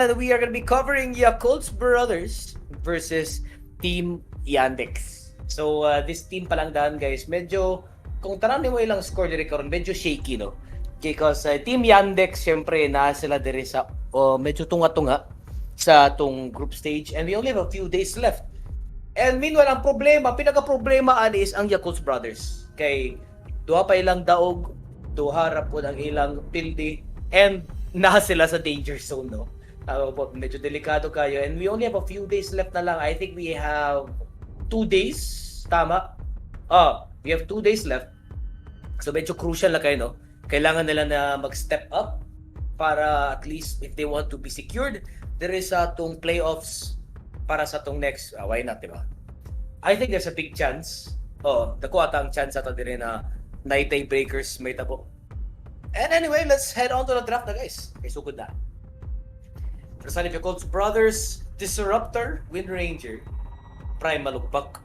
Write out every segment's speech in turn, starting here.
And we are going to be covering Yakult's brothers versus Team Yandex. So, this team palang daan, guys, medyo, kung tanong mo ilang score diri karon, medyo shaky, no? Because Team Yandex, syempre, na sila diri sa medyo tunga-tunga sa tong group stage and we only have a few days left. And meanwhile, ang problema, pinaka-problema is ang Yakult's brothers. Kay, duha pa ilang daog, duha ra po ang ilang pildi, and na sila sa danger zone, no? Medyo delikado kayo and we only have a few days left na lang. I think we have 2 days, tama? We have 2 days left. So medyo crucial na kayo, no? Kailangan nila na mag-step up para at least if they want to be secured, there is atong playoffs para sa atong next, why not, diba? I think there's a big chance. Dako ata ang chance ato dire na night breakers may tabo. And anyway, let's head on to the draft na, guys. Okay, sugod na. For the side of Yakult's brothers, Disruptor, Wind Ranger, Prime Malugpak.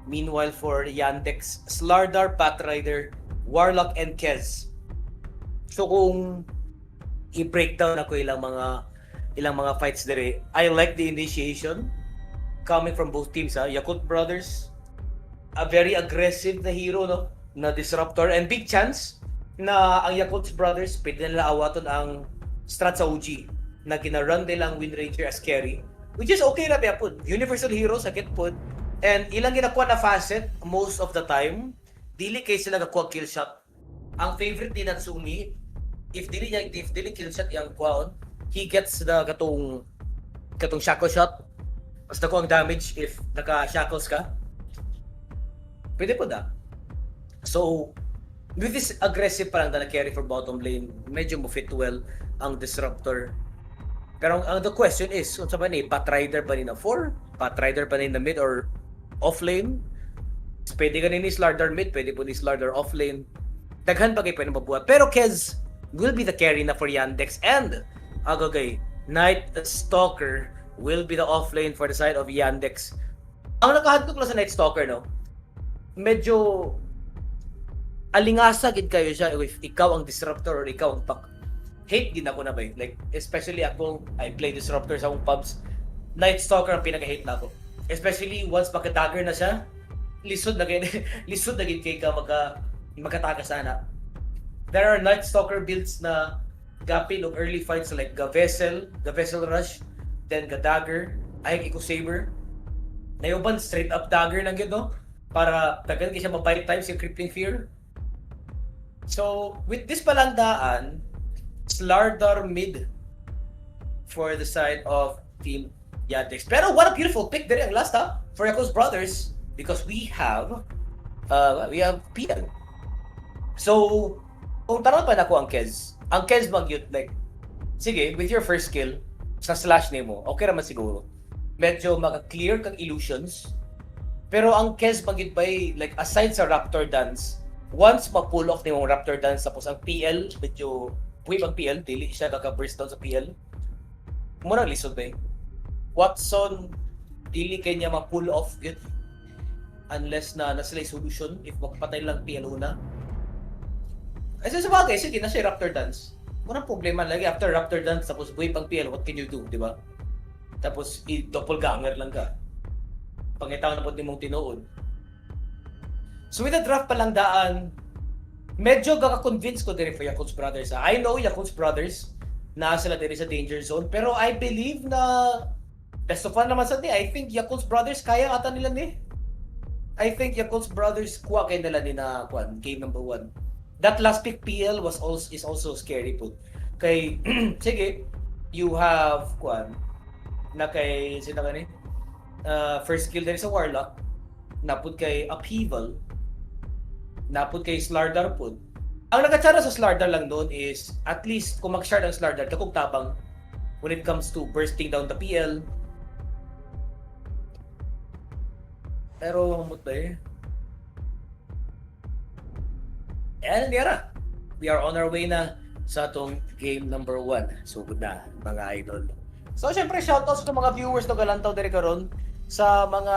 Meanwhile for Yandex, Slardar, Pathrider, Warlock, and Kez. So kung i-breakdown ako ilang mga fights dire, I like the initiation coming from both teams. Yakult brothers, a very aggressive na hero, no? Na Disruptor, and big chance na ang Yakult's brothers pwede nila awaton ang strat sa OG na gina-run nilang Wind Ranger as carry, which is okay na ba po. Universal hero sa po. And ilang ginakuha na facet most of the time, dili kay sila gakuha kill shot. Ang favorite ni Natsumi, if dili kill shot yang kuhaon, he gets the katong shackle shot. Mas nakuha ang damage if naka-shackles ka. Pwede po da. So, with this aggressive parang na carry for bottom lane, medyo mo fit well ang Disruptor. Pero ang the question is, kung sa ba ni, Pathrider ba ni na 4? Pathrider ba ni na mid or off lane? Pwede ka ni Slardar mid, pwede po ni Slardar off lane. Daghan pa kayo pwede mabuhat. Pero Kez will be the carry na for Yandex, and agagay, Night Stalker will be the off lane for the side of Yandex. Ang nakahandok lang sa Night Stalker, no? Medyo alingasa gid kayo siya if ikaw ang Disruptor or ikaw ang pack. Hate din ako na ba, like especially ako, I play Disruptor sa akong pubs. Night Stalker ang pinaka-hate na ako, especially once magka-dagger na siya, lisod na gid kay ka magka-taga sana. There are Night Stalker builds na gapil og early fights like the Vessel Rush, then the Dagger, ay Eco Saber. Nayuban straight up dagger na gid, no? Para tagan kay siya ma-bite times yung Crippling Fear. So, with this palandaan, Slardar mid for the side of Team Yandex. Pero what a beautiful pick there ang last for Yakult's brothers, because we have PL. So, kung tanong pa na ko ang Kez mag-yut, like, sige, with your first skill, sa slash name mo, okay naman siguro. Medyo maka-clear kang illusions. Pero ang Kez mag-yut ba, like, aside sa Raptor Dance, once ma-pull off ni mong Raptor Dance, tapos ang PL, medyo wave ang PL, dili siya kaka-burst down sa PL. Muna lisod ba Watson, dili kay niya ma-pull off yun. Unless na sila solution, if magpatay lang PL una. Kasi sa bagay, sige na siya Raptor Dance. Walang problema lagi after Raptor Dance, tapos wave ang PL, what can you do, di ba? Tapos i-doppelganger lang ka. Pangitaw na po din mong tinuod. So with the draft palang daan, medyo kaka-convince ko din for Yakult's brothers. I know Yakult's brothers na sila din sa danger zone, pero I believe na best of one naman sa I think Yakult's brothers kaya ata nila ni. I think Yakult's brothers kuha kay nila ni na game number 1. That last pick PL is also scary po. Kay sige, you have na kay sino ni? First skill din sa Warlock, napud kay Upheaval, napud kay Slardar po. Ang nakatsara sa Slardar lang doon is, at least kung mag-shard ang Slardar, kakong tabang when it comes to bursting down the PL. Pero humot ba And yara, we are on our way na sa atong game number 1. So good na, mga idol. So syempre, shoutouts sa mga viewers na galantaw diri karon, sa mga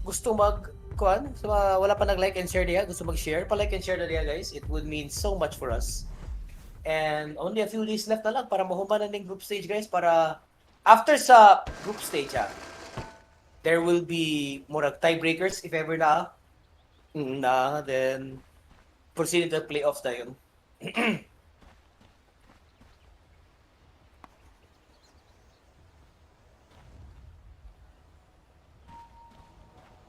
gusto so wala pa nag-like and share diya, gusto mag-share, pa-like and share na diya, guys. It would mean so much for us. And only a few days left na lang para mahuman na ng group stage, guys, para After sa group stage, there will be murag tiebreakers if ever then proceed to the playoffs na yun.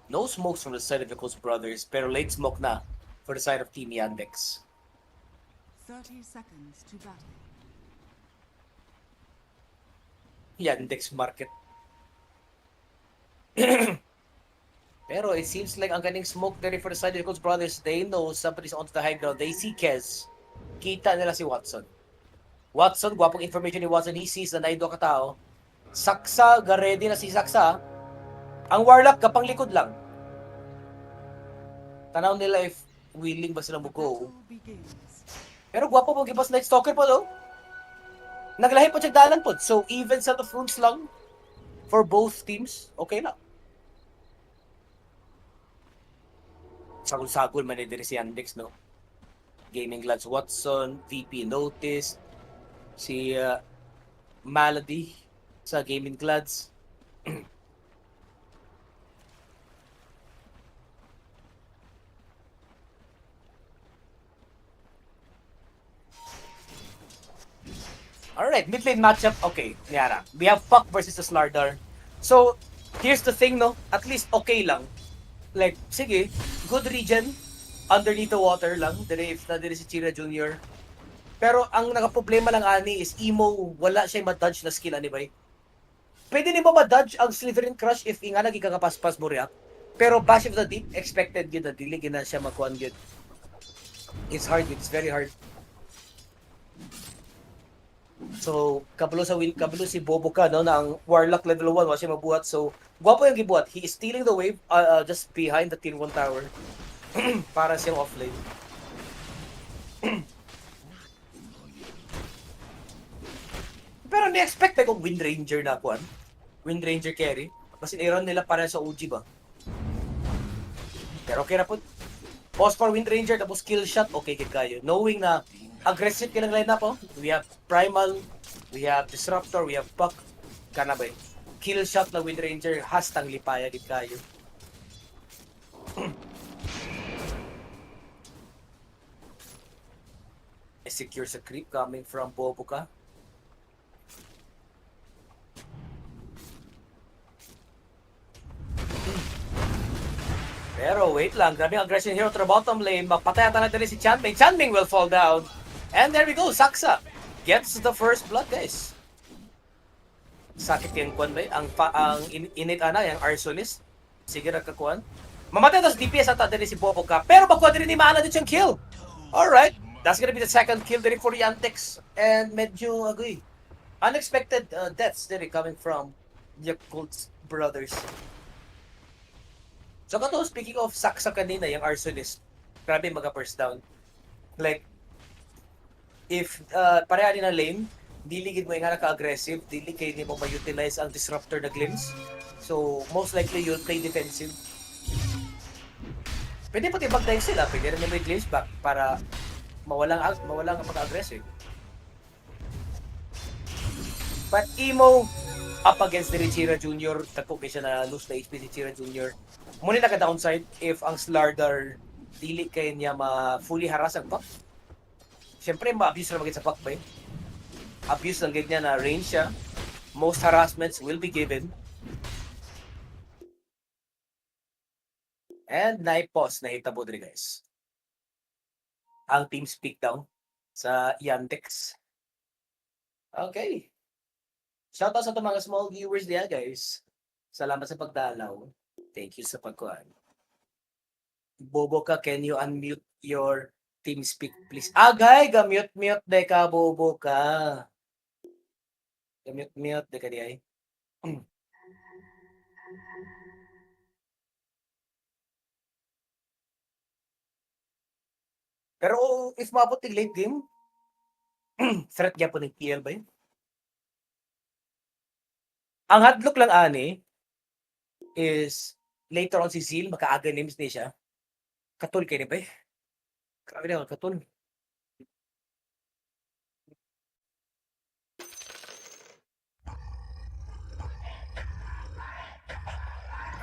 No smokes from the side of the Yakult brothers, pero late smoke na for the side of Team Yandex. 30 seconds to battle. Yandex market. Pero it seems like ang ganing smoke there for the side of the Yakult brothers. They know somebody's onto the high ground. They see Kez. Kita nila si Watson. Watson, gwapong information ni Watson. He sees na naido ka tao. Saksa, ready na si Saksa. Ang Warlock, kapang likod lang. Tanaw nila if willing ba sila mag-go. Pero gwapo mo gipas Night Stalker po, no? Naglahi po siya dalan po. So, even set of runes lang for both teams, okay na. Sagol-sagol man din si Yandex, no? Gaming Glads Watson, VP Notice, si Malady sa Gaming Glads. Alright, mid lane matchup. Okay, Niara. We have Puck versus the Slardar. So, here's the thing, no? At least okay lang. Like, sige, good region. Underneath the water lang. If na dire si Chira Jr. Pero ang nakaproblema lang ani is Emo, wala siya ma-dodge na skill ani bay. Pwede ni mo ma-dodge ang Slytherin Crush if nga nagikakapaspas mo react. Pero Bash of the Deep, expected yun na dili gina siya makuan yun. It's hard, it's very hard. So, kabalo si Bobo ka, no, na ang Warlock level 1 wa siya mabuhat. So, gwapo yung gibuhat. He is stealing the wave just behind the tier 1 tower para siyang offlane. Pero ni-expect kung Wind Ranger na kuan. Wind Ranger carry. Kasi iron nila para sa OG ba. Pero okay na po. Pause for Wind Ranger, tapos kill shot, okay kid kayo. Knowing na aggressive kilang lineup, oh. We have Primal, we have Disruptor, we have Puck. Kana ba eh? Kill shot na Wind Ranger, hastang lipaya kid kayo. Secure sa creep coming from Bobo ka. Pero wait lang, grabe ang aggression hero to the bottom lane. Mapatay ata natin si Chanming. Chanming will fall down. And there we go, Saksa gets the first blood, guys. Sakit yung kwan ba? Ang init yung Arsonist. Sige na kakuan. Mamatay ito sa DPS ata din si Bobo ka. Pero makuha din ni Maana din siyang kill. Alright, that's gonna be the second kill din for Yandex. And medyo agree. Unexpected deaths din coming from Yakult brothers. So kato, speaking of Saksa kanina, yung Arsonist, grabe mag-first down. Like, if pareha din na lane, dili gid mo nga naka-aggressive, dili kay ni mo ma-utilize ang Disruptor na glimpse. So, most likely you'll play defensive. Pwede pati bag-dive sila, pwede rin may glimpse back para mawalang pag-aggressive. But Emo, up against the Chira Jr., tako kay siya na lose na HP si Chira Jr. Muna naka-downside if ang Slardar dili kay niya ma-fully harass ang Puck. Siyempre, ma-abuse na magiging sa Puck ba eh. Abuse lang ganyan na range siya. Most harassments will be given. And na-pause na hitabo diri guys. Ang team speak down sa Yandex. Okay. Shoutout sa mga small viewers diya guys. Salamat sa pagdalaw. Thank you sa pagkuhan. Bobo ka, can you unmute your team speak please? Agay, gamute-mute de ka, Bobo ka. Gamute-mute de ka di ay. Pero if maabot yung late game, threat niya po ng PL ba yun? Ang hadlock lang ani is later on si Zil, makaaga names ni siya. Katul kayo ni ba eh? Grabe na, katul.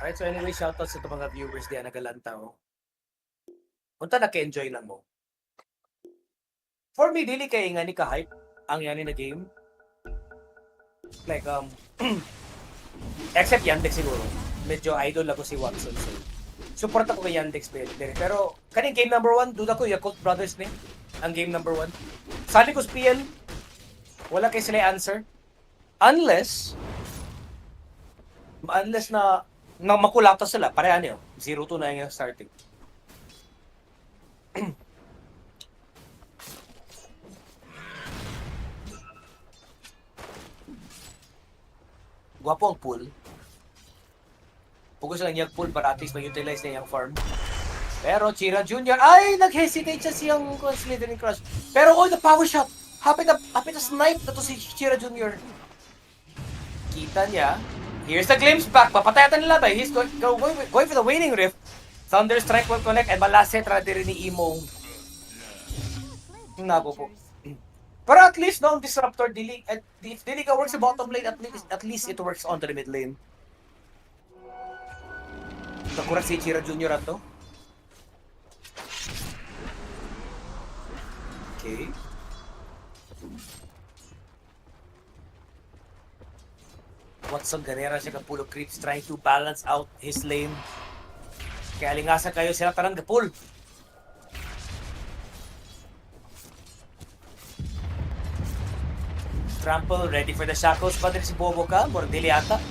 Alright, so anyway, shoutouts sa mga viewers diyan nagalantaw. Unta naka-enjoy lang mo. For me, dili kay nga ni ka-hype ang yani na game. Like, except Yandex siguro. Medyo idol ako si Watson. So, support ako kay Yandex pero kaning game number 1, duda ko Yakult Brothers ni ang game number 1. Sali ko sa PL, wala kay sila answer. Unless na makulata sila, pareha niyo. 0-2 na yung starting. Gwapo ang pool. Pugos lang yung pool para at least ma-utilize na yung farm. Pero Chira Jr. ay nag-hesitate siya siyang Slithering Crush. Pero the power shot. Hapit na snipe na to si Chira Jr. Kita niya. Here's the glimpse back. Papatayan nila ba? He's going for the waning rift. Thunder Strike will connect and malaset ra diri ni Imo. Nako po. Pero at least no, Disruptor if dili ka works sa bottom lane, at least it works on the mid lane. Nakuha si Chira Jr. ato. Okay. Watson ganera siya kapulo creeps trying to balance out his lane. Kaya lingasan kayo sila tanang gapul. Trample, ready for the shackles. Padre si Bobo ka, Mordili ata.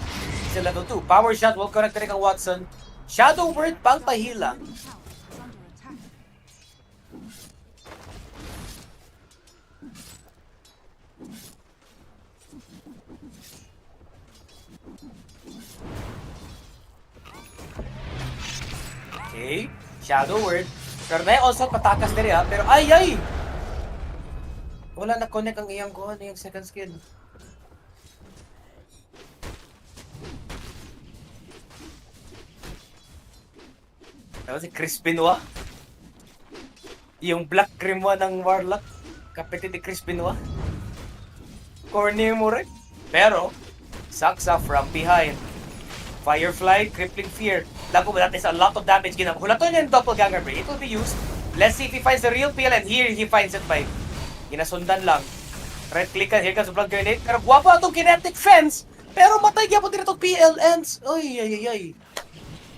Sila level 2. Power shot will connect rin kang Watson. Shadow word, pang pahila. Okay, shadow word. Pero na yung onslaught patakas diri ha. Pero ay! Wala na connect ang iyang kuha na yung second skill. Tapos si Crispin Wa. Yung black cream wa ng Warlock. Kapitid ni Crispin Wa. Corny mo rin. Pero, Saksa from behind. Firefly, Crippling Fear. Lago ba natin sa a lot of damage ginam. Hulaton niya yung doppelganger break. It will be used. Let's see if he finds the real PL and here he finds it by ginasundan lang. Right click ka, here comes the blood grenade. Pero guwapo itong kinetic fence. Pero matay kaya po din itong PL ends. Ay.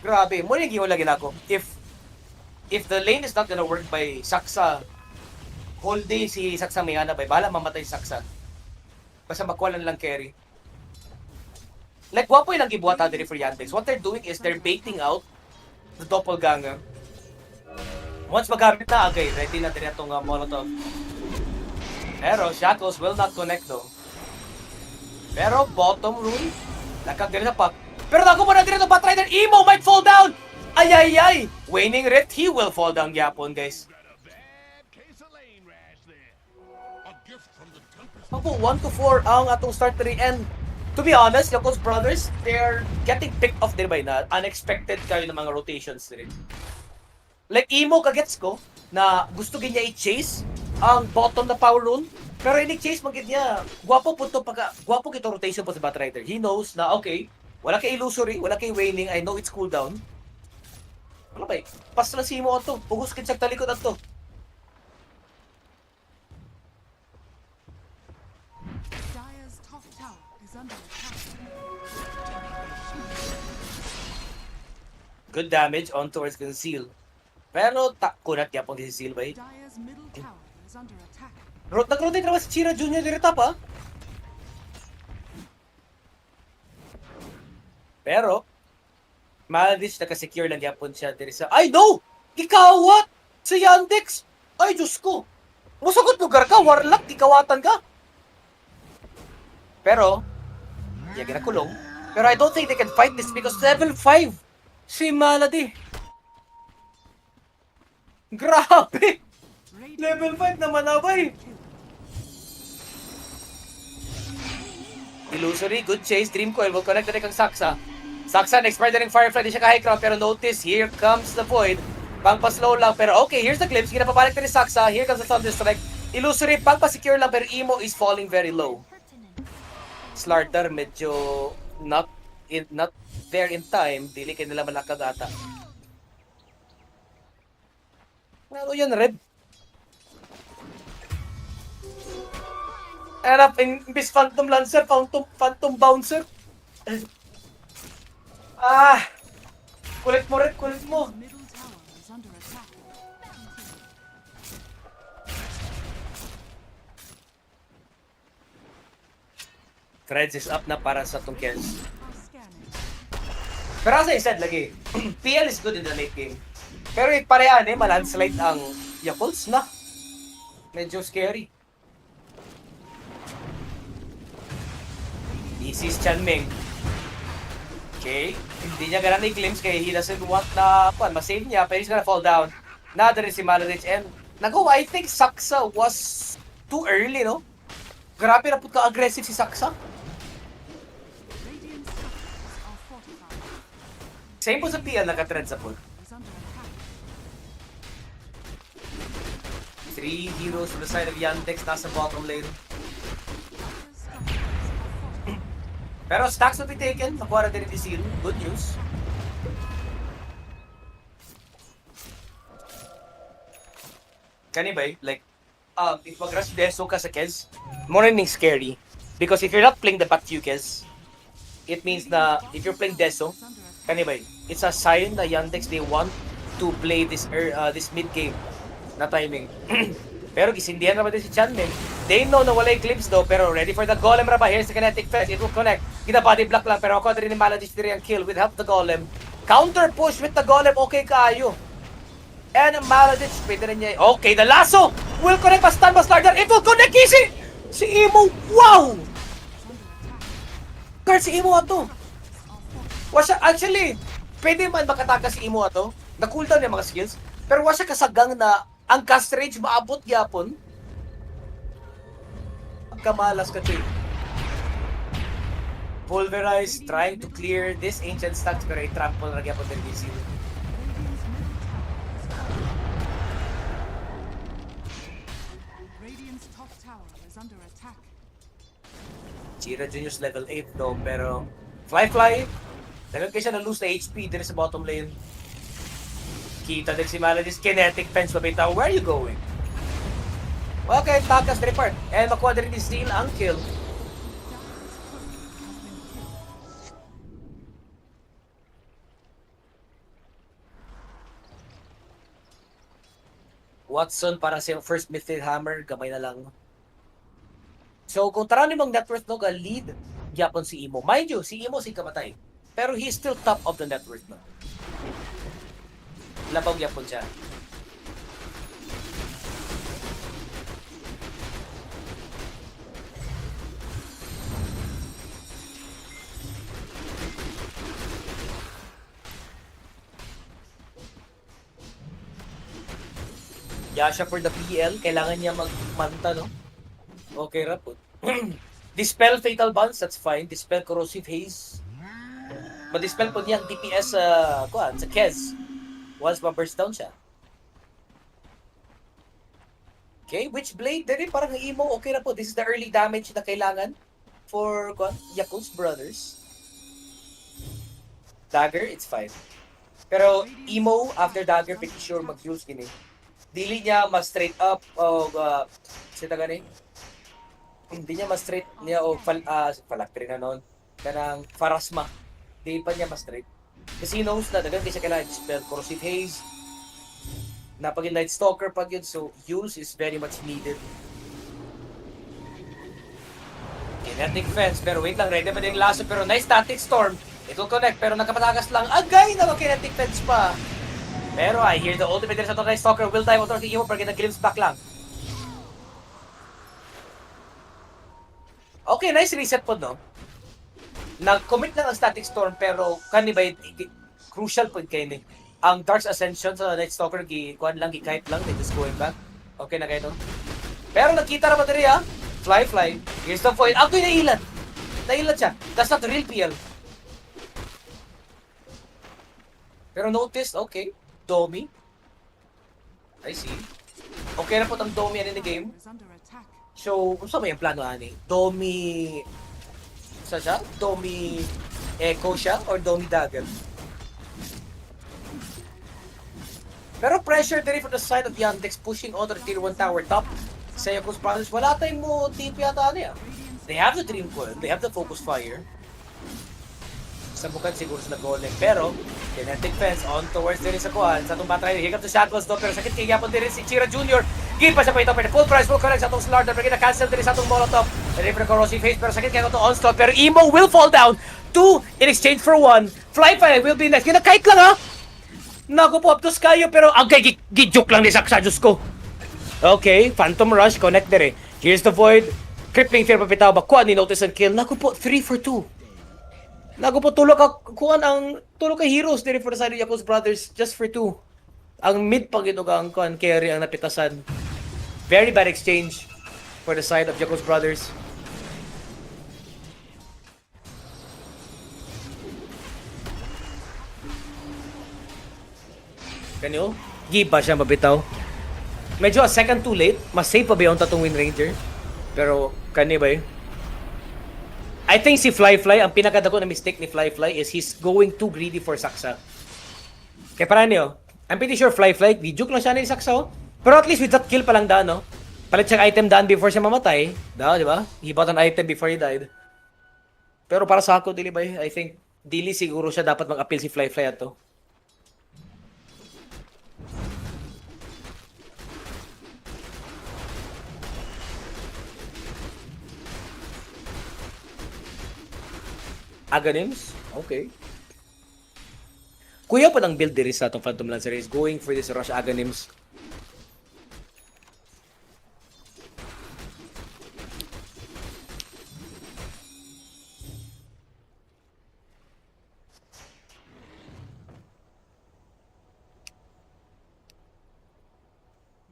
Grabe. Muna yung giwala ginako. If the lane is not gonna work by Saksa, whole day si Saksa may hana by, bahala mamatay si Saksa. Basta makuha lang carry. Like, guwapo yung gibuhat natin for Yandex. What they're doing is they're baiting out the doppelganger. Once magamit na, okay, ready na din itong Molotov. Pero Shackles will not connect though. Pero bottom rune, nakagdiri na pa. Pero nakuha na din ito, Batrider, Emo might fall down! Ay! Waning Rift, he will fall down gyapon, guys. Ako, 1-4 ang atong start 3 and to be honest, Yakult's brothers, they're getting picked off din by na unexpected kayo ng mga rotations rin. Like Emo kagets ko na gusto niya i-chase ang bottom na power rune, pero hindi chase magid niya. Guwapo kito rotation po sa Batrider. He knows na okay, wala kay illusory, wala kay waning, I know it's cooldown. Wala ba? Pas na si Emo ato. Pugos kit sa talikod ato. Good damage on towards conceal. Pero kunat niya pong conceal ba eh. Nag-rotate naman si Chira Jr. dito pa. Pero, Maladis naka-secure lang yapon siya dito sa... Ay no! Gikawat! Si Yandex! Ay Diyos ko! Musagot lugar ka, Warlock! Gikawatan ka! Pero, yan ginakulong. Pero I don't think they can fight this because level 5 si Malady. Grabe! Level 5 naman away! Illusory, good chase, Dream Coil will connect na kang Saksa. Saksa, next part na rin Firefly, di siya ka-high ground, pero notice, here comes the Void. Pangpa-slow lang, pero okay, here's the glimpse, ginapabalik na ni Saksa, here comes the Thunder Strike. Illusory, pangpa-secure lang, pero Emo is falling very low. Slarter, medyo not not there in time, dili kay nila malakagata. Ano yan, Red? Hanap, imbis Phantom Lancer, Phantom Bouncer. Ah! Kulit mo, Red, kulit mo. Middle tower is under attack. Threads is up na para sa tong kills. Are scanning. Pero as I said lagi, PL is good in the late game. Pero parehan malandslide ang Yakults na. Medyo scary. Easy is Chanming. Okay. Hindi niya ganun i-glimpse kaya he doesn't want na masave niya pero he's gonna fall down. Nada rin si Maladich and I think Saksa was too early, no? Grabe na po ka-aggressive si Saksa. Radiant structures are fortified. Same po sa PL, naka-thread sa pool. Is under attack. 3 heroes on the side of Yandex, nasa bottom lane. Structures are fortified. Pero stacks will be taken, nakuha na din yung seal. Good news. Kanibay, like, if mag-rush Deso ka sa Kez, more than scary. Because if you're not playing the back to you, Kez, it means na if you're playing Deso, Is under attack. kanibay, it's a sign na Yandex, they want to play this mid-game na timing. Pero gisindihan naman din si Chanmin. They know na wala yung clips though, pero ready for the golem raba. Here's the kinetic fence, it will connect. Kita body block lang, pero ako rin ni Maladich din ang kill with help of the golem. Counter push with the golem, okay kaayo. And Maladich, pwede rin niya. Okay, the lasso will connect pa stun Bastarder. It will connect easy! Si Imo, wow! Guard si Imo ato. Wasya, actually, pwede man makataka si Imo ato. Na-cooldown yung mga skills. Pero wasya kasagang na ang cast range maabot yapon. Kamalas ka to. Pulverize, trying to clear this ancient stacks pero i-trample na gyapon din DC. Radiant's top tower is under attack. Chira Junior's level 8 though, pero Fly, dagan kayo siya na-lose na HP din sa bottom lane. Kita din si Maladis, kinetic fence mabitaw. Where are you going? Okay, takas report. And makuha din ni Steel ang kill. Watson para sa first midfield hammer, gamay na lang. So kung tara nimong net worth no, lead gyapon si Imo. Mind you, si Imo si kamatay. Pero he's still top of the net worth no. Labaw gyapon siya. Yasha for the PL, kailangan niya magmanta, no? Okay, rapod. Dispel Fatal Bonds, that's fine. Dispel Corrosive Haze. Ma-dispel po niya ang DPS sa Kez. Once ma-burst down siya. Okay, Witchblade, din parang Imo, okay na po. This is the early damage na kailangan for Yakult's Brothers. Dagger, it's fine. Pero Imo, after Dagger, pretty sure mag-use gini. Dili niya ma-straight up o sita gani. Hindi niya ma-straight niya o falactry na noon. Kanang Farasma. Di pa niya ma-straight. Kasi he knows na dagan kasi kailangan spell Corrosive Haze. Napagin Night Stalker pag yun, so use is very much needed. Kinetic Fence, pero wait lang, ready pa din yung lasso, pero nice Static Storm. It will connect, pero nakapatagas lang. Agay na Kinetic Fence pa. Pero I hear the ultimate sa Night Stalker will die authority Imo para glimpse back lang. Okay, nice reset po, no? Nag-commit lang ang Static Storm, pero kanibay, crucial po kayo ni. Ang Dark's Ascension sa Night Stalker, kuhan lang, kahit lang, they just going back. Okay na kayo, no? Pero nakita naman rin, ha? Fly. Here's the foil. Ako'y nailan. Nailan siya. That's not the real PL. Pero notice, okay. Domi. I see. Okay na po ang Domi in the game. Is under attack. So, kung saan ba yung plano, ani? Domi... Saan siya? Domi... Echo siya or Domi Dagger. Pero pressure din from the side of Yandex pushing on the tier 1 tower top. Sa Yakult Brothers, wala tayong mo TP yata niya. They have the Dream Coil, they have the Focus Fire. Sa bukad siguro sa nag-golem. Pero, kinetic fence on towards din sa kuhan. Sa itong battery, here comes the shackles do. Pero sakit kay Yapon din si Chira Jr. Gil pa siya pa ito. Pero full price, full correct sa itong Slardar. Pero kita-cancel din sa itong Molotov. Ready for the corrosive face. Pero sakit kaya ito onslaught. Pero Emo will fall down. 2 in exchange for 1. Fly will be next. Kinakite lang ha. Naku po, up to Skyo. Pero okay, gijuk lang ni Saksa. Diyos ko. Okay, Phantom Rush. Connect din eh. Here's the Void. Crippling Fear papitaw. Bakuan ni Notice and Kill. Naku po, 3 for 2. Nago po tulog ka heroes diri for the side of Yakult Brothers just for 2. Ang mid pag ito ang carry ang napitasan. Very bad exchange for the side of Yakult Brothers. Kanyo, giba siya mabitaw. Medyo a second too late. Mas safe pa ba yung tatong Wind Ranger? Pero kani ba I think si Fly, ang pinakadako na mistake ni Fly is he's going too greedy for Saksa. Kaya para niyo, I'm pretty sure Fly, di-juke lang siya ni Saksa, oh. Pero at least with that kill pa lang daan, no? Palit siyang item daan before siya mamatay. Di ba? He bought an item before he died. Pero para sa ako, dili ba, I think, dili siguro siya dapat mag-appeal si Fly ato. Aghanim's? Okay. Kuya pa ng build diri sa itong Phantom Lancer is going for this rush Aghanim's.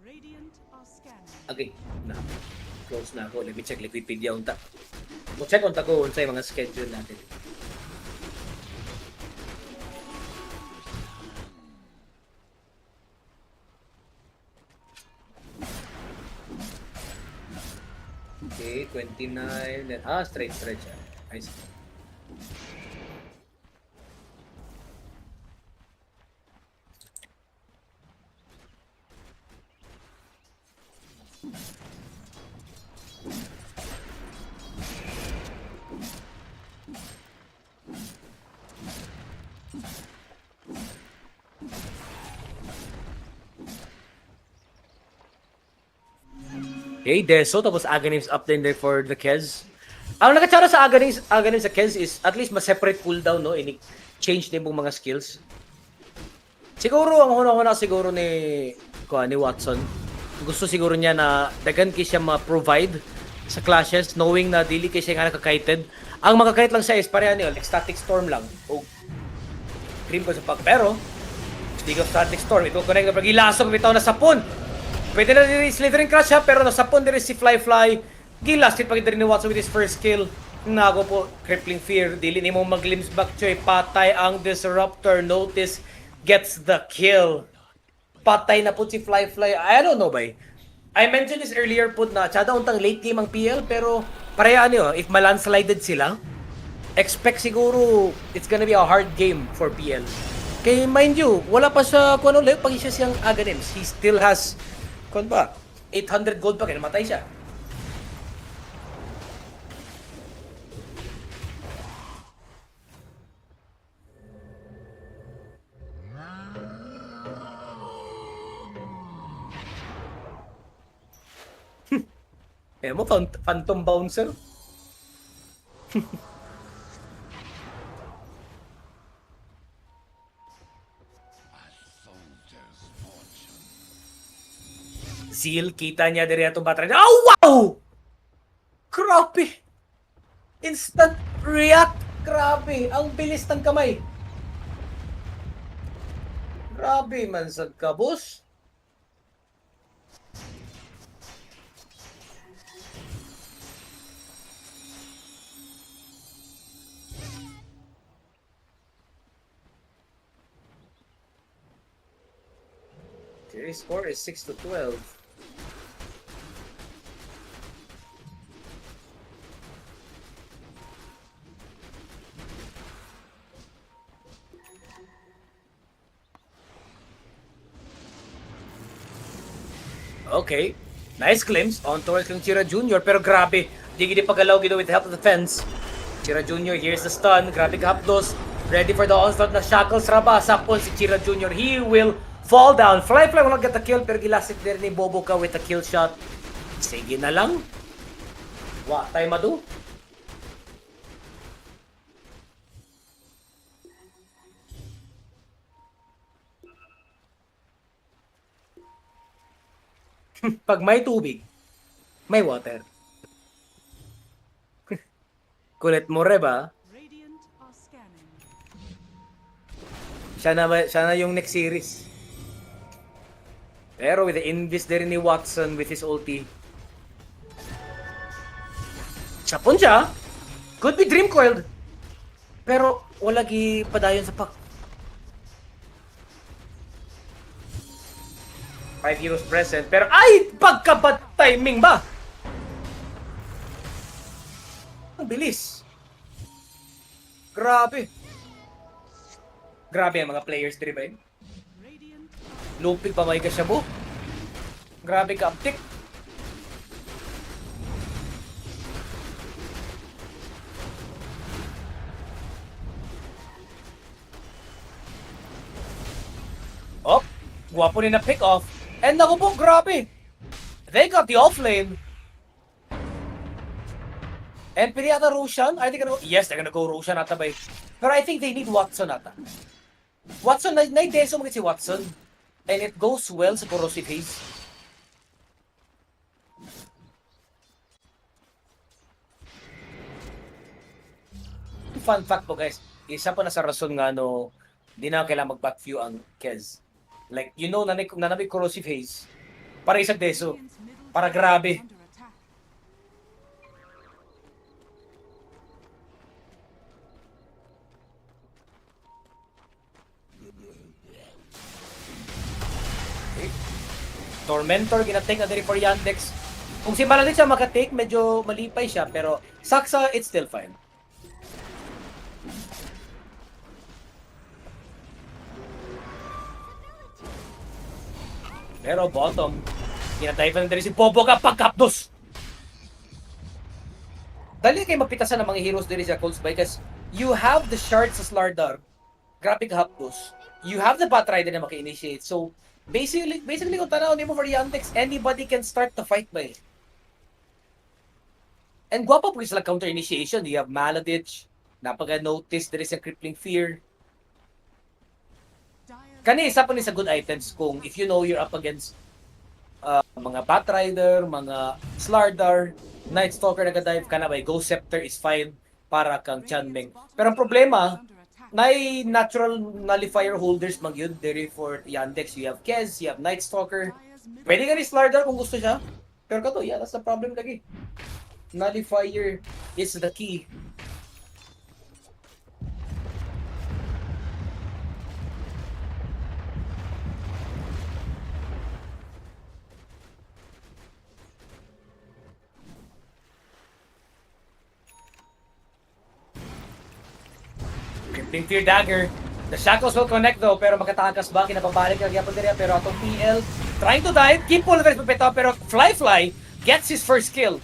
Radiant are scanning. Okay. Na. Close na ako. Let me check Wikipedia unta. Mo check unta ko unsay mga schedule natin. Okay, 29. Then, straight. I see. Okay, Deso, tapos Aghanim's up din there for the Kez. Ang nakatsara sa Aghanim's sa Kez is at least ma-separate cooldown, no? Change din mga skills. Siguro, ang huna-huna siguro ni Watson, gusto siguro niya na dagan kay siya ma-provide sa clashes, knowing na dili kay siya nga nakakaited. Ang makakait lang siya is pareha niyo, like Static Storm lang. O cream ko sa pag. Pero, speak of Static Storm, ito connect na pag ilasog, bitaw na sapon. Pwede na rin Slithering Crush ha, pero nasapon din si Fly. Gilastit pag rin ni Watson with his first kill. Nago po, Crippling Fear. Dili ni mo mag-limbs back choy. Patay ang Disruptor. Notice gets the kill. Patay na po si Fly. I don't know ba. I mentioned this earlier po na tsada untang late game ang PL, pero pareha niyo, if malandslided sila, expect siguro it's gonna be a hard game for PL. Kaya mind you, wala pa sa kung ano ulit, pag isa siyang Aghanim's, he still has 800 gold pa kaya namatay siya. mo, Phantom Bouncer. Zeal, kita niya din itong battery. Oh, wow! Grabe! Instant react! Grabe! Ang bilis ng kamay. Grabe man sa kabos. Okay, score is 6-12. Okay. Nice glimpse on towards kang Chira Jr. Pero grabe, di gini pagalaw gino with the help of the fence. Chira Jr. here's the stun. Grabe ka hapdos. Ready for the onslaught na shackles raba. Sakpon si Chira Jr. He will fall down. Fly will not get the kill pero gilasip din ni Bobo ka with a kill shot. Sige na lang. Wa tayo madu. Pag may tubig, may water. Kulit mo re ba? Radiant are scanning. Siya na yung next series. Pero with the invis din ni Watson with his ulti. Sapon siya. Could be dream coiled. Pero wala gi padayon sa pak. 5 heroes present. Pero ay! Pagkabat timing ba? Ang bilis. Grabe. Grabe ang mga players diri ba yun? Radiant Lupig pa may kasyabo. Grabe ka uptick. Oh, guwapo ni na pick off. And naku po, grabe. They got the offlane. And pili ata Roshan? Are they gonna go? Yes, they're gonna go Roshan ata ba? Pero I think they need Watson ata. Watson, na-deso mo si Watson. And it goes well sa corrosive haze. Fun fact po guys, isa po na sa rason nga no, di na kailangan mag-backview ang Kez. Like, you know, na may corrosive haze. Para isang deso. Radiant's middle Para tower grabe. is under attack. Tormentor, ginatake na din for Yandex. Kung si Maladin siya makatake, medyo malipay siya. Pero Saksa, it's still fine. Pero bottom, ginatay pa na din si Bobo ka pagkapdos. Dali kayo mapitasan ng mga heroes diri sa Yakult because you have the shards sa Slardar. Grabe ka hapdos. You have the Batrider na maki-initiate. So, basically kung tanaw mo for Yandex, anybody can start the fight ba eh. And guwapa po sila counter initiation. You have Maladich, napaga-notice there is a crippling fear. Dire's Kani isa pa ni sa good items kung if you know you're up against mga Batrider, mga Slardar, Night Stalker nagadive ka na ba, Ghost Scepter is fine para kang Chanmeng. Pero ang problema, nay natural nullifier holders mag yun diri for Yandex. You have Kez, you have Night Stalker. Pwede ka ni Slardar kung gusto siya. Pero kato, yeah, that's the problem lagi. Nullifier is the key. Crippling Fear Dagger. The shackles will connect though, pero makatakas ba? Kinapabalik ang yapon diri pero atong PL trying to dive. Keep all the rest pero Fly gets his first kill.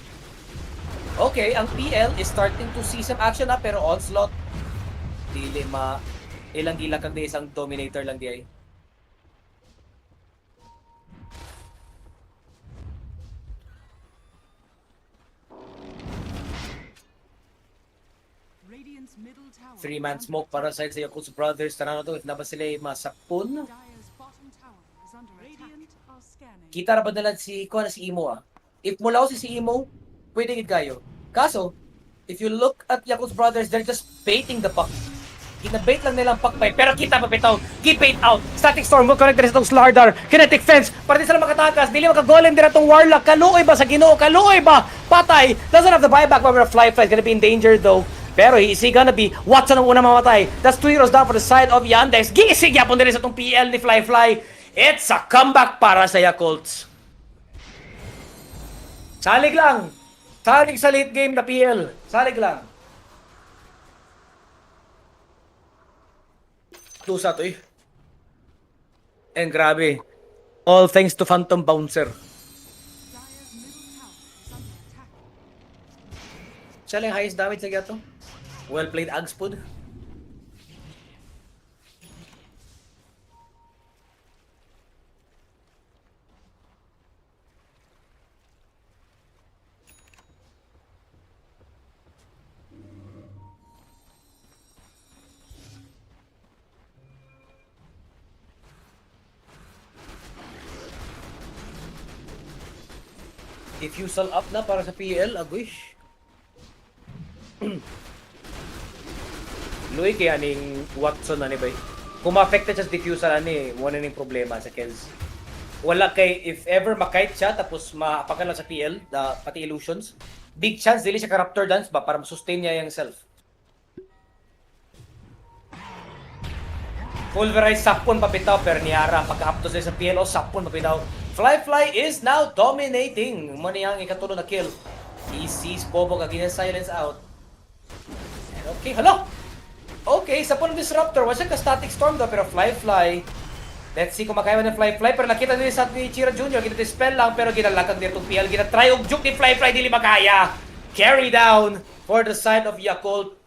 Okay, ang PL is starting to see some action na pero onslaught. Dili ilang gila kang di isang dominator lang di ay. Radiant's middle tower 3-man is smoke para sa Yakult Brothers. Tara na to, if na ba sila masapun? Dire's bottom tower is under Radiant are scanning. Kita ra ba nila si Imo ah? If mula si Imo, pwede gid kayo. Kaso, if you look at Yakult Brothers, they're just baiting the puck. Ginabait lang nilang puck by, pero kita pa bitaw, gi-bait out. Static Storm will connect din sa itong Slardar. Kinetic Fence, para di sila makatakas. Dili makagolem din itong Warlock. Kaluoy ba sa Ginoo? Kaluoy ba? Patay. Doesn't have the buyback, but Fly is gonna be in danger though. Pero is he gonna be Watson ang unang mamatay? That's 2 heroes down for the side of Yandex. Gisig yapon din sa itong PL ni Fly. It's a comeback para sa Yakults. Salig lang. Salig sa late game na PL. Salig lang. Tusa to eh. And grabe. All thanks to Phantom Bouncer. Siya lang highest damage na gato. Well played, Agspud. Diffusal up na para sa PL, Aguish. Luy kaya ning Watson na ni bay. Kung ma-affected siya sa diffusal ani, wala ning problema sa Kels. Wala kay, if ever makite siya tapos maapakan lang sa PL, pati illusions, big chance dili siya ka Raptor Dance ba para ma-sustain niya yung self. Pulverize Sapon papitaw pero niyara pagka-apto sa PL o Sapon papitaw. Fly is now dominating. Muna yung ikatulo na kill. He sees Bobo kagina silence out. And okay, hello! Okay, Sapon Disruptor. Wala siya ka-static storm daw pero Fly. Let's see kung makaya ng Fly. Pero nakita nila sa ni Chira Jr. Gina-dispel lang pero ginalakag nila itong PL. Gina-try og juke ni Fly. Dili makaya. Carry down for the side of Yakult.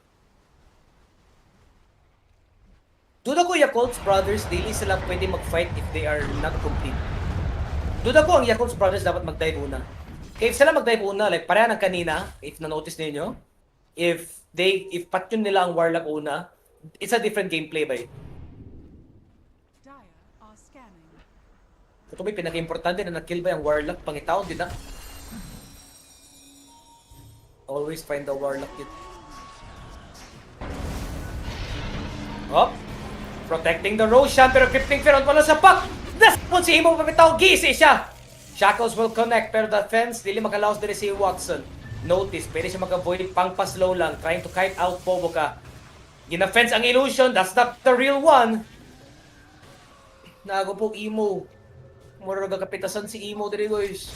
Duda ko Yakult's brothers, daily sila pwede mag-fight if they are not complete. Duda ko ang Yakult's brothers dapat mag-dive una. Kaya if sila mag-dive una, like pareha ng kanina, if na-notice ninyo, if patyon nila ang Warlock una, it's a different gameplay ba eh. Dire are scanning. Ito may pinaka-importante na na-kill ba yung Warlock, pangitaon din na. Always find the Warlock yun. Hop! Protecting the Roshan, pero Crippling Feron pala sa pack! Nasapon si Imo pamitaw, gisi siya! Shackles will connect, pero the fence, dili makalaos din si Watson. Notice, pwede siya mag-avoid pang pa-slow lang, trying to kite out Bobo ka. Gina-fence ang illusion, that's not the real one! Nago po Imo. Mura kapitasan si Imo diri guys.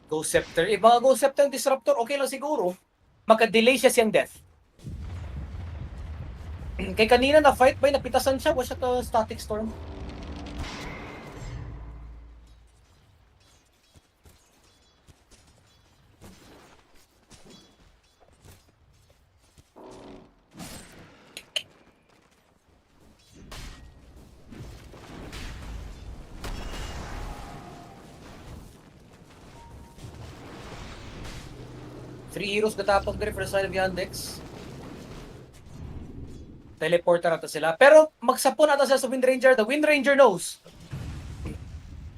Ghost Scepter. Eh, mga Ghost Scepter Disruptor, okay lang siguro. Maka-delay siya siyang death. Kay kanina na fight ba, napitasan siya, wala siya ka static storm. Three heroes katapos din for the side of Yandex. Teleporter ata sila. Pero magsapon ata sila sa Wind Ranger. The Wind Ranger knows.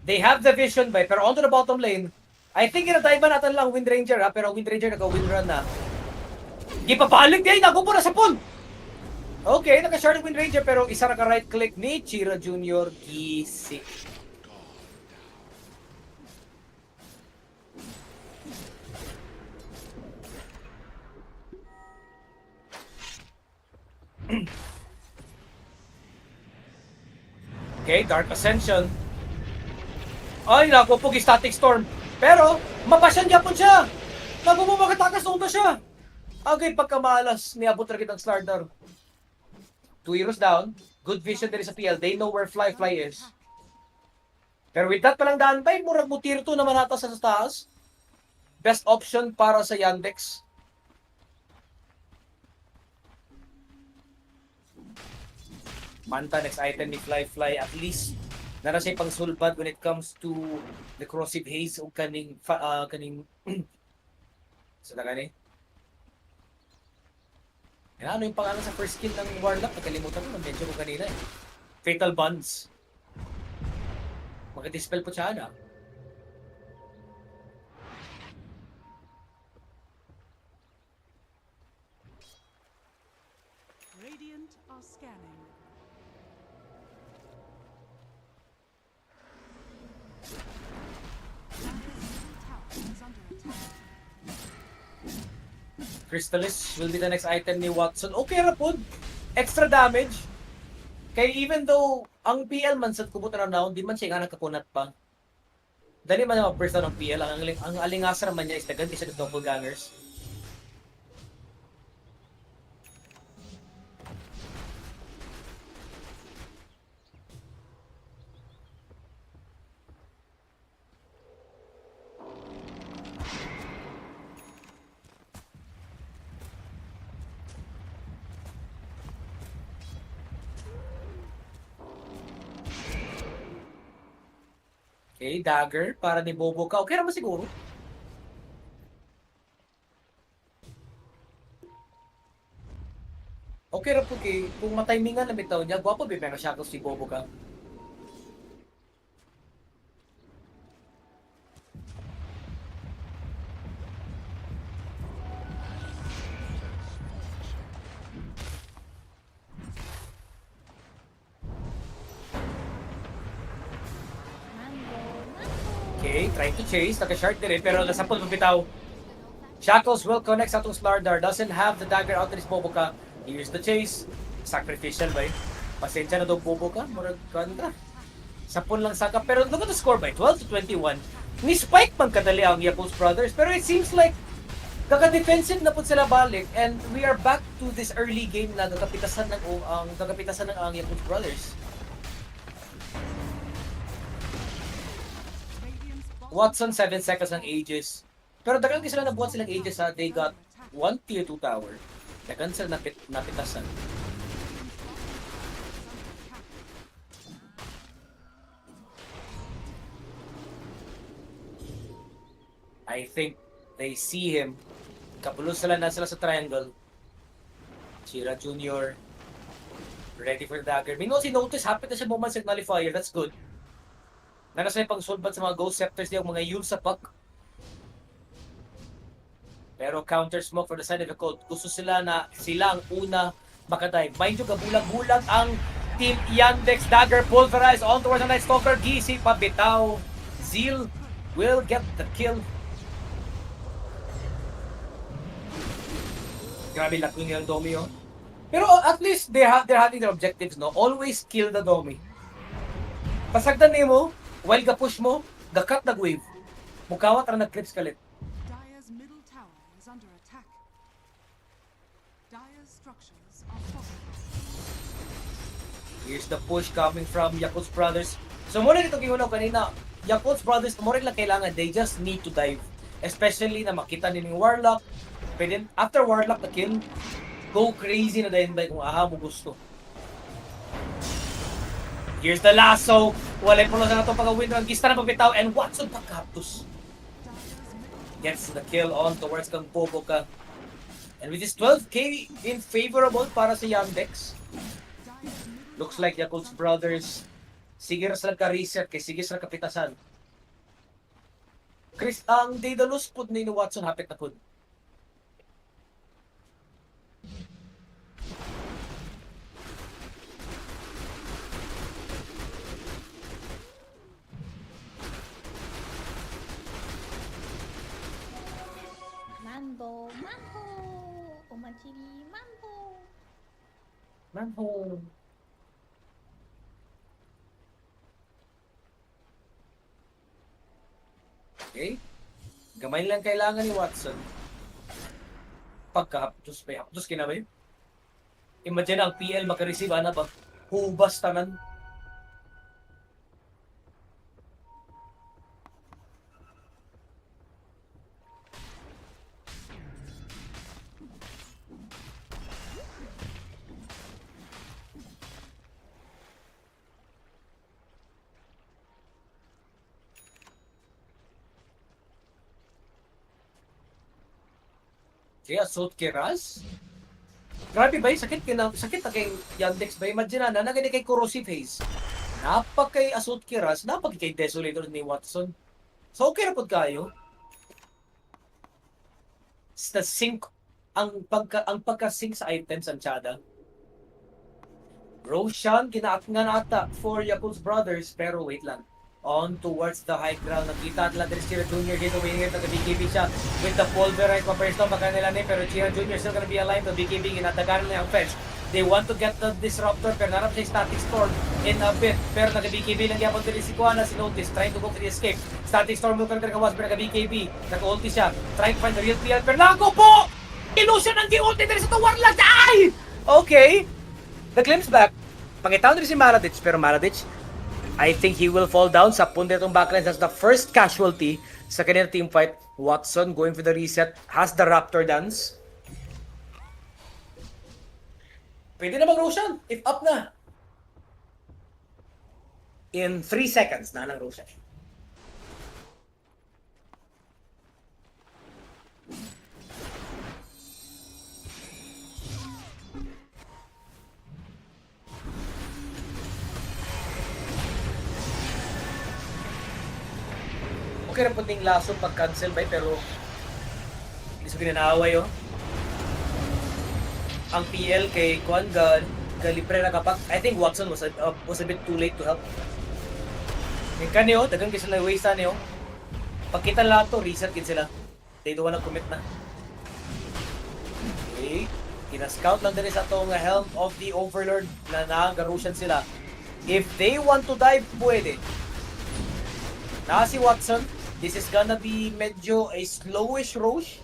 They have the vision by, pero onto the bottom lane. I think ina-dive natin lang Wind Ranger ha, pero Wind Ranger naka-wind run na. Gipapalik din, nagupo na sapon! Okay, naka-shard Wind Ranger pero isa na ka-right click ni Chira Jr. Gisi. Okay, Dark Ascension. Ay, nakupo Static Storm. Pero, mapasyan niya po siya. Nagupo makatakas na siya. Okay, pagkamalas, niabot rin kitang Slardar. 2 heroes down. Good vision din sa PL. They know where Fly is. Pero with that palang daan ba, murag mo tier 2 naman ata sa taas. Best option para sa Yandex. Manta, next item ni Fly. At least, nara siya pang sulbad when it comes to the corrosive haze o kaning sila gani? Ano yung pangalan sa first skill ng Warlock? Nakalimutan ko, medyo ko kanina eh. Fatal Bonds. Mag-dispel po siya na. Radiant are scanning. Dire's tower is under attack. Crystallis will be the next item ni Watson. Okay ra po. Extra damage. Kay even though ang PL man sa kubot na round, di man siya nga nakakunat pa. Dali man ang burst ng PL. Ang alingasa naman niya is tagan isa ng doppelgangers. Okay, dagger para ni Bobo ka. Okay naman siguro. Okay ra po kay kung matimingan na bitaw niya, gwapo ba pero shackles si Bobo ka. Okay, trying to chase. Naka-short din pero nasapol pa bitaw. Shackles will connect sa itong Slardar. Doesn't have the dagger out of his Bobo ka. Here's the chase. Sacrificial ba eh? Pasensya na daw Bobo ka. Murag kanta. Sapon lang saka. Pero look at the score ba? 12-21. Ni-spike man kadali ang Yakult brothers. Pero it seems like kaka-defensive na po sila balik. And we are back to this early game na gagapitasan ng ang Yakult brothers. Watson 7 seconds ng Aegis. Pero dagan sila nabuhat silang Aegis ha. They got 1 tier 2 tower. Dagan sila napitasan. I think they see him. Kapulos sila na sila sa triangle. Chira Jr. Ready for the dagger. May si notice, hapit na siya moments at nullifier. That's good. Nasa yung pang-solbat sa mga Ghost Scepters niya, mga Yule sa puck. Pero counter smoke for the side of the cold. Gusto sila na sila ang una makadive. Mind you, kabulag-bulag ang Team Yandex. Dagger pulverized on towards the Night Stalker. Gisi pa bitaw. Zeal will get the kill. Grabe laking yung Domi, oh. Pero at least they're having their objectives, no? Always kill the Domi. Pasagdan mo, while ga-push mo, ga-cut nag-wave. Mukawat ang nag-clips kalit. Dire's middle tower is under attack. Dire's structures are fortified. Here's the push coming from Yakult's brothers. So muna dito gihunaw kanina, Yakult's brothers, mo rin lang kailangan, they just need to dive. Especially na makita nila yung Warlock. Pwede, after Warlock na kill, go crazy na dahil kung mo gusto. Here's the lasso. Walay pulo na ito pag-win. Ang gista na pabitaw. And Watson pag-cactus. Gets the kill on towards kang Bobo ka. And with this 12k in favorable para sa Yandex. Looks like Yakult's brothers. Sige ra sila ka-reset kay sige sila kapitasan. Chris, ang Daedalus pud ni Watson hapit na pud. Mambo, mambo, umachiri, mambo. Mambo. Okay. Gamay lang kailangan ni Watson. Pagka-hapdos pa. Hapdos kinabay. Imagine ang PL makareceive ana ba? Hubas tanan. Kaya Assault Keras? Grabe ba sakit na kay Yandex ba? Imagine na nagani kay Corrosive Haze. Napag kay Assault Keras, napag kay Desolator ni Watson. So okay ra pud kayo. Sa sync ang pagka-sync sa items ang Chada. Roshan ginaatngan ata for Yakult's brothers pero wait lang. on towards the high ground. Nakita nila din si Chira Jr. dito, winingit na BKB siya with the pulverize. Papares na baka nila pero Chira Jr. still gonna be alive. The BKB ginatagan nila ang fetch. They want to get the disruptor pero narap siya static storm in a bit. Pero naka-BKB lang yapon din si Kuana, si Notice trying to go for the escape. Static storm will kawas pero naka-BKB. Naka-ulti siya. Trying to find the real PL pero nago po! Illusion ang gi-ulti din sa Warlag. Ay! Okay. The glimpse back. Pangitaw din si Maladic pero Maladic I think he will fall down sa punta itong backline. That's the first casualty sa kanyang team fight. Watson going for the reset. Has the Raptor dance. Pwede na mag-Roshan if up na. In 3 seconds na ng Roshan. Okay na punting laso pag-cancel ba pero hindi sa pinanaaway oh. Ang PL kay Kwan galipre na kapak. I think Watson was a bit too late to help. Yung kanyo, dagang kasi na waste niyo. Pagkita lahat to, reset kin sila. They don't wanna commit na. Okay. Kina-scout lang din sa itong helm of the Overlord na nagarusan sila. If they want to dive, pwede. Si Watson. This is gonna be medyo a slowish rush.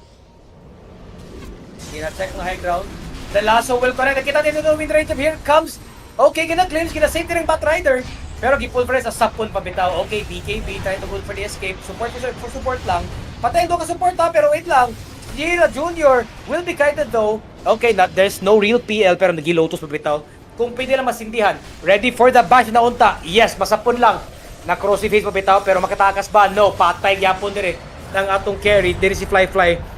Kina-check ng high ground. The lasso will connect. Nakita din yung wind range. Here comes. Okay, gina-claims. Gina-save din yung Batrider. Pero gi-pulverize sa sapon pabitaw. Okay, BKB trying to go for the escape. Support for support lang. Patayin doon ka support ha, pero wait lang. Jira Jr. will be kited though. Okay, there's no real PL pero nagi-lotus pabitaw. Kung pwede lang masindihan. Ready for the bash na unta. Yes, masapon lang. Na-crossy face pabitaw pero makatakas ba? No, patay gyapon dire ng atong carry. Dire si Fly.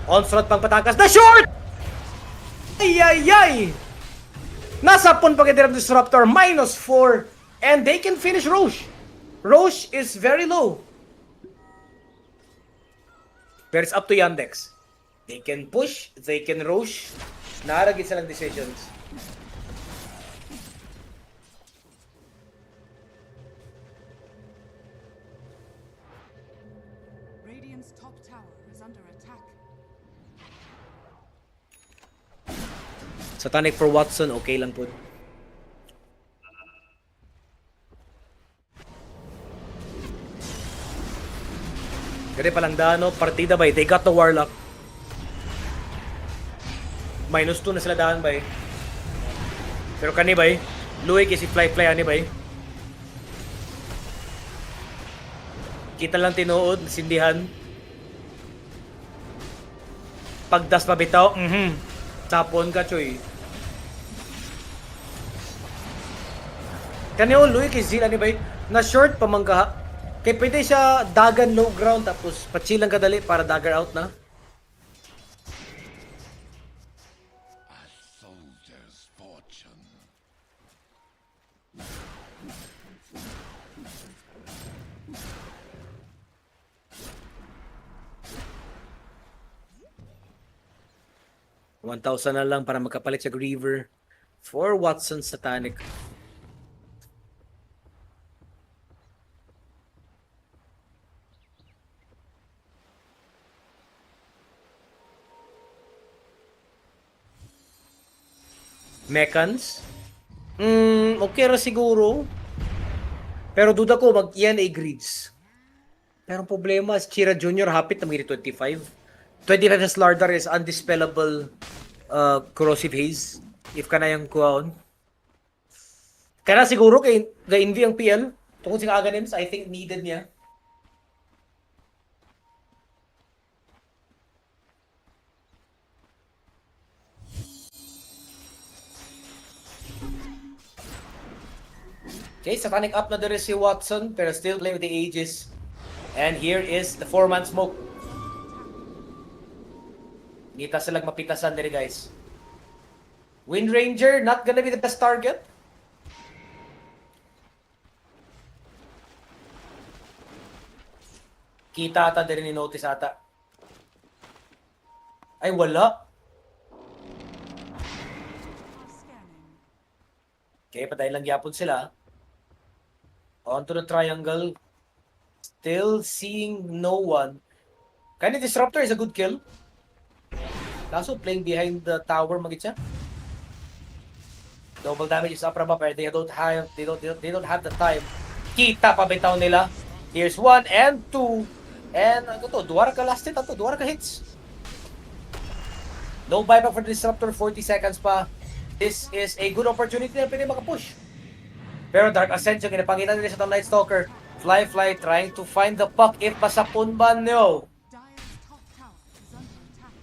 Onslaught pang patakas. The short! Ay! Nasapon pa kaya disruptor. -4. And they can finish Roche. Roche is very low. But it's up to Yandex. They can push, they can Roche. Naaragit silang decisions. Radiant's top tower is under attack. Satanic for Watson, okay lang po. Gani palang dano, partida ba? They got the Warlock. -2 na sila daan ba? Pero kani ba? Luwig si Fly ani ba? Kita lang tinuod, sindihan. Pagdas pabitaw, tapon ka, choy. Kaniyo, Luwig si ani ba? Na short pamangka. Kaya pwede siya dagan low ground tapos pa-chill lang kadali para dagger out na. A soldier's fortune. $1,000 na lang para magkapalit sa Griever for Watson Satanic. Mechans? Okay ra siguro. Pero duda ko mag-iyan ay grids. Pero ang problema, si Chira Jr. hapit na magiging 25. 25 na Slardar is undispellable corrosive haze. If ka na yung kuhaon. Kaya siguro kay Envy ang PL. Tungkol sa Aganims, I think needed niya. Okay, Satanic up na there si Watson, pero still playing with the Aegis. And here is the 4-man smoke. Ngita silang mapitasan diri guys. Wind Ranger, not gonna be the best target. Kita ata diri ni notice ata. Ay, wala. Are scanning. Okay, patay lang yapon sila. On to the triangle. Still seeing no one. Kind of Disruptor is a good kill. Kaso playing behind the tower magit siya. Double damage is up raba pero they don't have the time. Kita pa bitaw nila. Here's 1 and 2. And ano to, duwara ka last hit ato, duwara ka hits. No buyback for the Disruptor, 40 seconds pa. This is a good opportunity na pwede makapush. Pero Dark Ascension, kinapanginan nila sa itong Night Stalker. Fly trying to find the puck. If masapun ba? No. Dire's top tower is under attack.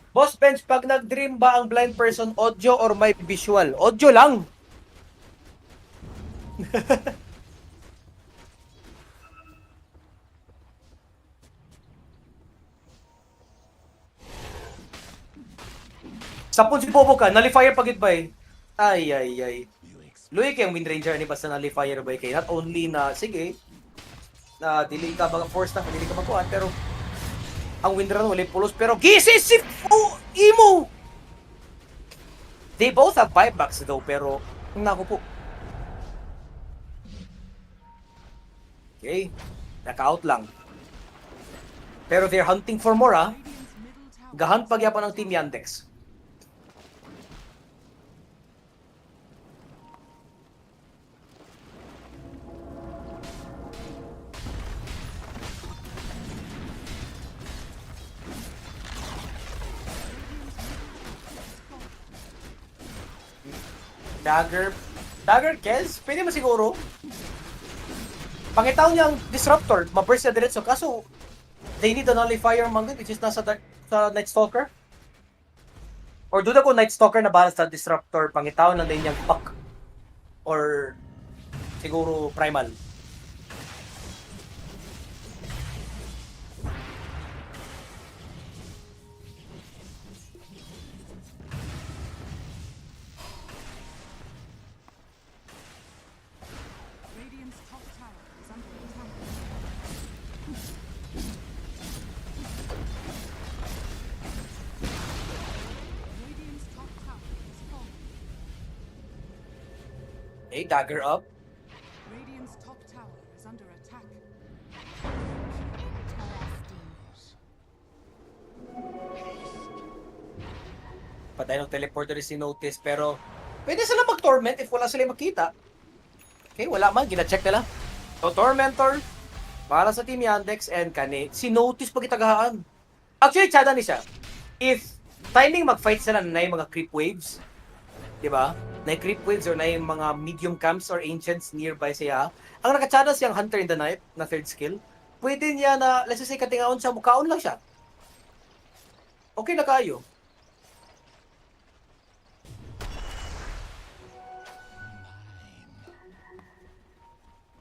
Boss Bench, pag nag-dream ba ang blind person, audio or may visual? Audio lang. Sapon si Bobo ka, nullifier pagit ba eh? Ay. Luy kayong Windranger ni basta nullifier ba kay not only na, sige, na dili ka mga force na, dili ka magkuhan, pero ang Windranger wala pulos, pero gisi si Imo! They both have buybacks though, pero naku po. Okay, naka-out lang. Pero they're hunting for more, ha? Radiant's middle tower Gahunt pagyapon ng Team Yandex. Dagger Kez, pwede mo siguro. Pangitaw niya ang Disruptor, ma-burst na diretso. Kaso, they need a nullifier manggod, which is nasa sa Night Stalker. Or duda ko Night Stalker na bahala sa Disruptor, pangitaw lang din niyang Puck. Or, siguro Primal. Radiant's top tower is under attack. Radiant's top tower is falling. Okay, Dagger up. Radiant's top tower is under attack. Patay ng teleporter si Notice, pero pwede sila mag-torment if wala sila makita. Okay, wala man, gina-check nila. So, Tormentor, para sa Team Yandex, and kani, si Notice pagitagahaan. Actually, tsada ni siya. If timing mag-fight sila na yung mga creep waves, di ba? Na yung creep waves or na yung mga medium camps or ancients nearby siya, ang nakatsada siyang Hunter in the Night na third skill, pwede niya na, let's say, katingaon siya, mukhaon lang siya. Okay na kayo.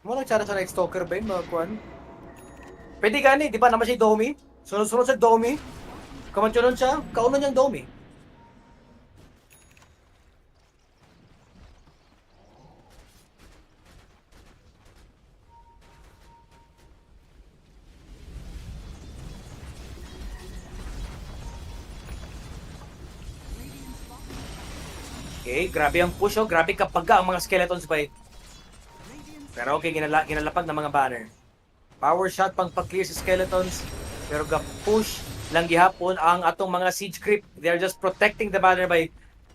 Mo nagtsara sa Night Stalker ba yun, mga kuwan? Pwede gani, di ba naman siya Domi? Sunod-sunod sa Domi. Kamantyonon siya, kaunan niyang Domi. Okay, grabe ang push, oh. Grabe kapaga ang mga skeletons ba eh. Pero okay, ginalapag ng mga banner. Power shot pang pag-clear sa skeletons. Pero ga-push lang gihapon ang atong mga siege creep. They're just protecting the banner by...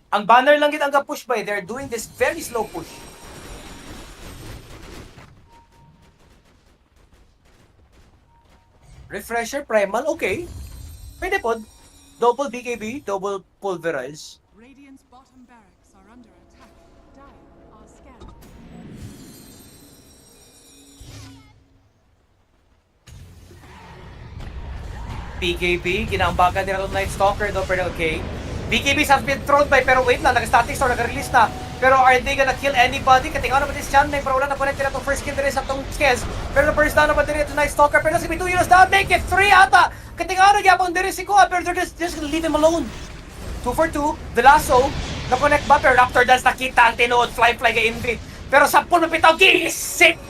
Ang banner lang gid ang ga-push by. They're doing this very slow push. Refresher, Primal, okay. Pwede pod. Double BKB, double Pulverize. Radiant's bottom barracks are under attack. Dire are scanning. BKB, ginaambagan nila itong Night Stalker do, pero okay. BKB has been thrown by, pero wait lang, nag-static store, nag-release na. Pero are they gonna kill anybody? Katingaw naman this Chan, pero wala na connect nila itong first kill nila sa itong Skez. Pero na-burst down naman nila itong Night Stalker, pero si Bituyo na make it 3 ata! Katingaw na gyapon nila si Kuha, pero they're just gonna leave him alone. 2 for 2, the lasso, na-connect ba? Pero Raptor Dance nakita ang tinood, fly kay Indri. Pero sa pool mapitaw, gisip!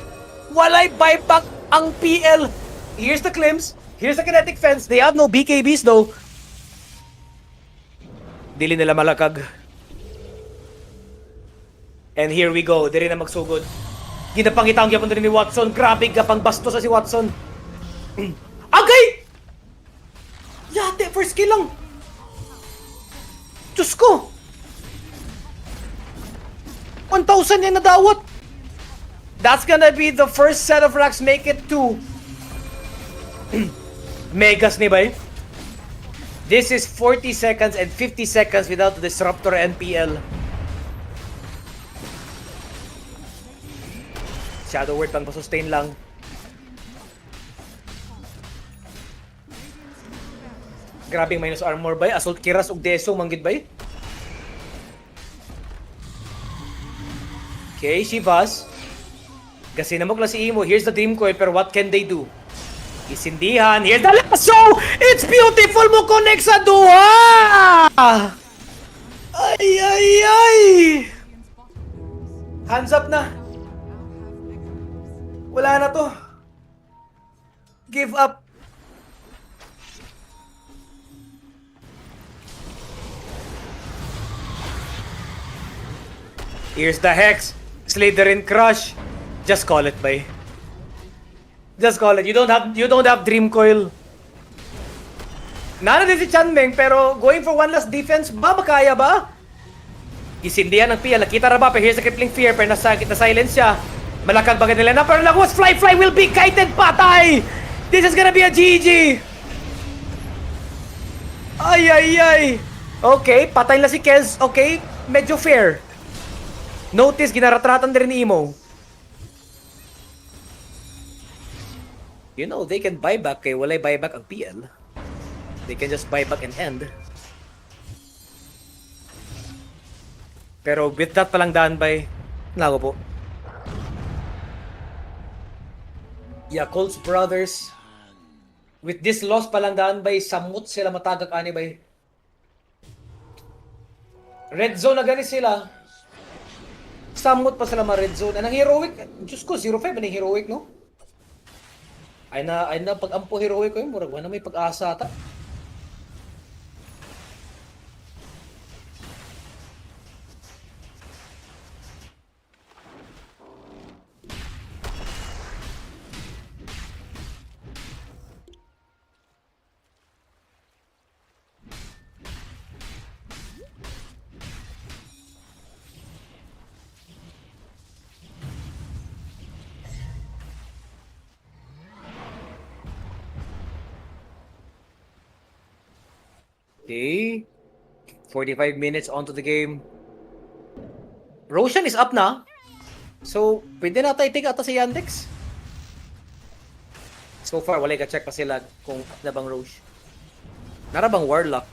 Walay buyback ang PL. Here's the Clims. Here's the kinetic fence. They have no BKBs though. Dili nila malakag. And here we go. Dili na magsugod. Ginapangita ang gyapon ni Watson. Grabe gapang bastos sa si Watson. Agay! Yate, first kill lang. Diyos ko! 1,000 yan nadawat. That's gonna be the first set of racks make it to Megas ni bay. This is 40 seconds and 50 seconds without the Disruptor NPL. Shadow Word pang pasustain lang. Grabing minus armor bay. Assault Kiras ug Deso manggid bay. Okay, Shivas. Kasi namok lang si Imo. Here's the Dream Coil, pero what can they do? Isindihan. Here's the lasso! It's beautiful mo connect sa duha! Ay, ay, ay! Hands up na. Wala na to. Give up. Here's the Hex. Slytherin Crush. Just call it, bay. Just call it. You don't have Dream Coil. Nana din si Chanmeng, pero going for one last defense, ba makaya ba? Isindihan ng Pia. Nakita ra ba? Pero here's the Crippling Fear. Pero na-silence siya. Malakang bagay nila na. Pero nagwas Fly will be kited. Patay! This is gonna be a GG. Ay, ay, ay. Okay, patay na si Kels. Okay, medyo fair. Notice, ginaratratan din ni Imo. You know, they can buy back kay walay buyback ang PL. They can just buy back and end. Pero with that palang daan by nago po. Yakult's brothers. With this loss palang daan by samut sila matagak ani by. Red zone na gani sila. Samot pa sila ma-red zone. Anong heroic? Diyos ko, 0-5 ba na heroic, no? Ay na pag-ampo heroic ko yun. Murag, wala may pag-asa ata. Okay. 45 minutes onto the game. Roshan is up na. So, pwede na tayo take ata si Yandex. So far, wala ka-check pa sila kung na bang Rosh. Nara bang Warlock?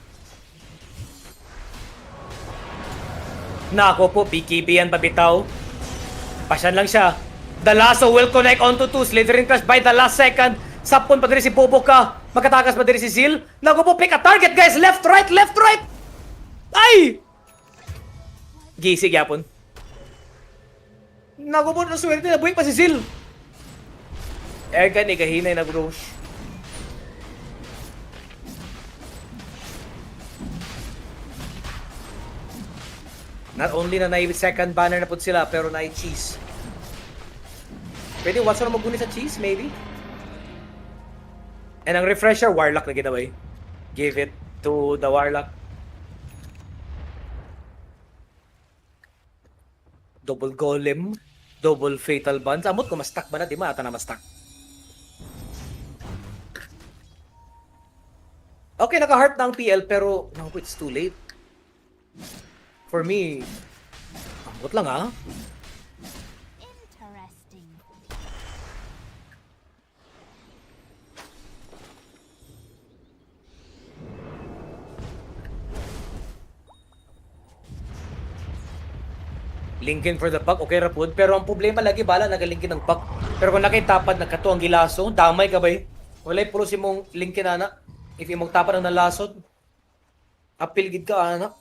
Nako po, BKB yan babitaw. Pasyan lang siya. The lasso will connect onto 2. Slytherin Crush by the last second. Sapon pa din si Boboka. Magkatakas pa din si Zil. Nago po, pick a target guys. Left, right, left, right. Ay! Gisig yapon. Nago po, naswerte na buhay pa si Zil. Ergan, ikahinay na Grosh. Not only na second banner na po sila, pero cheese. Pwede Watson na maguni sa cheese, maybe? And ang refresher, Warlock na ginaway. Give it to the Warlock. Double Golem. Double Fatal Bonds. Amot ko, ma-stack ba na? Di ma ata na ma-stack. Okay, naka-heart na ang PL, pero no, it's too late. For me, amot lang ah. Interesting. Linkin for the puck, okay rapod. Pero ang problema lagi, bala nagalinkin ng puck. Pero kung nakitapad, nagkato ang gilaso, damay ka ba eh? Walay puro si mong linkin ana. If imong tapad ang nalasod, apil gid ka ana.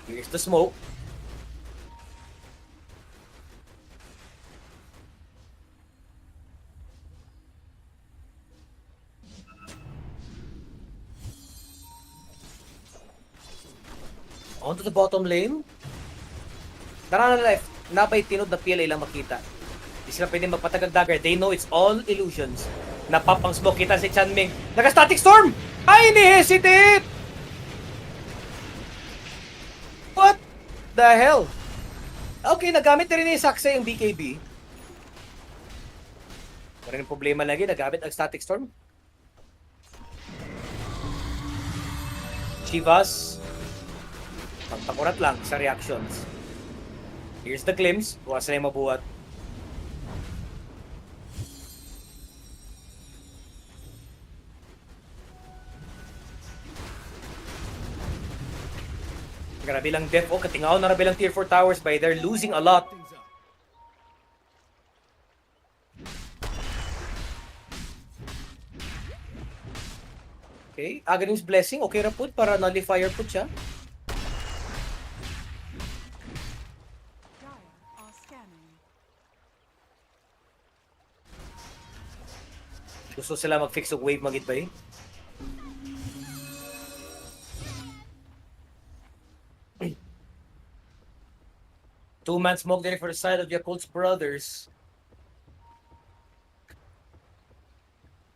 Here's the smoke. Onto the bottom lane. Tara na left. Nabay tinod na PLA lang makita. Di sila pwede magpatagag dagger. They know it's all illusions. Napapang smoke kita si Chanming. Naka-static storm! Ay, ni-hesitate! What the hell? Okay, nagamit na rin ni Saksa yung BKB. Parang yung problema lagi, nagamit ang static storm. Chivas, pagpakurat lang sa reactions. Here's the glimpse. Bukas na yung mabuhat. Grabe lang def. Oh, katingaw na grabe lang tier 4 towers by they're losing a lot. Okay, Aghanim's Blessing. Okay ra po para nullifier po siya. Dire are scanning. Gusto sila mag-fix og wave magit ba eh? Two-man smoke there for the side of Yakult's brothers.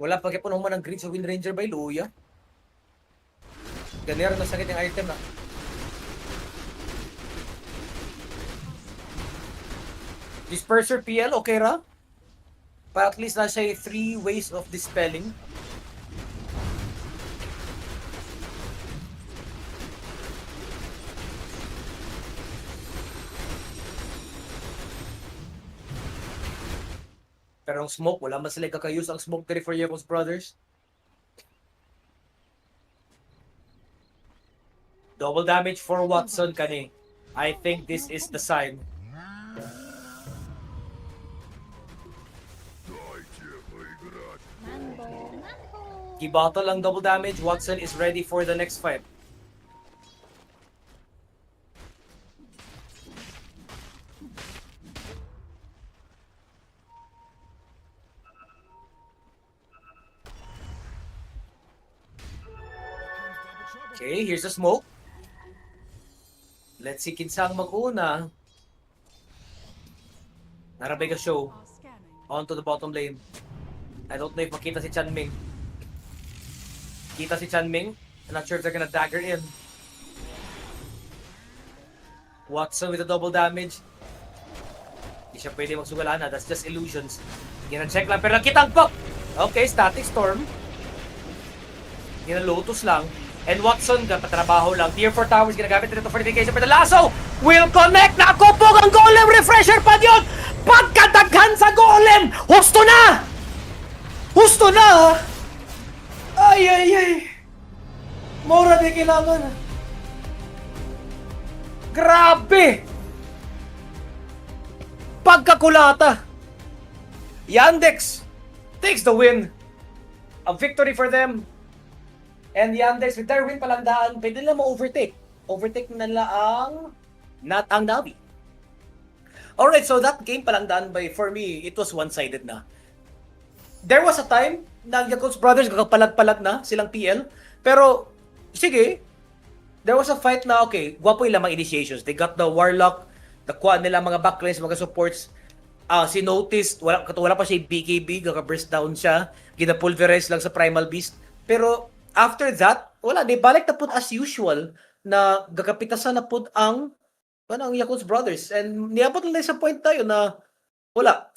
Wala pa kaya puno man ang green sa Wind Ranger by Luya. Ganyan na sakit yung item na. Disperser PL, okay ra? Para at least nasa 3 ways of dispelling. Pero ang smoke, wala man sila kakayus ang smoke dari for Yakult's brothers. Double damage for Watson kani. I think this is the sign. Mambo, mambo. Kibata lang double damage. Watson is ready for the next fight. Okay, here's the smoke. Let's see kinsang mag-una. Narabay ka show. Are scanning. On to the bottom lane. I don't know if makita si Chanming. Kita si Chanming. I'm not sure if they're gonna dagger in. Watson with a double damage. Hindi siya pwede magsugalana. That's just illusions. Gina-check lang. Pero nakita ang pop! Okay, static storm. Gina-lotus lang. And Watson, patrabaho lang. Tier 4 towers, ginagamit nito fortification. Pero the lasso will connect. Nakupog ang golem. Refresher pa yun. Pagkadaghan sa golem. Husto na! Husto na! Ay, ay, ay. Mora di kailangan. Grabe! Pagkakulata. Yandex takes the win. A victory for them. And Yandex, with their win palandaan, pwede nila ma-overtake. Overtake nila ang Navi. Alright, so that game palandaan by, for me, it was one-sided na. There was a time na Yakult's brothers kakapalag-palag na silang PL. Pero, sige, there was a fight na, okay, gwapo ilang mga initiations. They got the Warlock, nakuha nila mga backlines, mga supports. Si Notice, wala pa siya BKB, kaka-burst down siya. Gina-pulverize lang sa Primal Beast. Pero, after that, wala, di balik na po as usual na gagapitasan na po ang Yakult's brothers. And niabot lang sa point tayo na wala.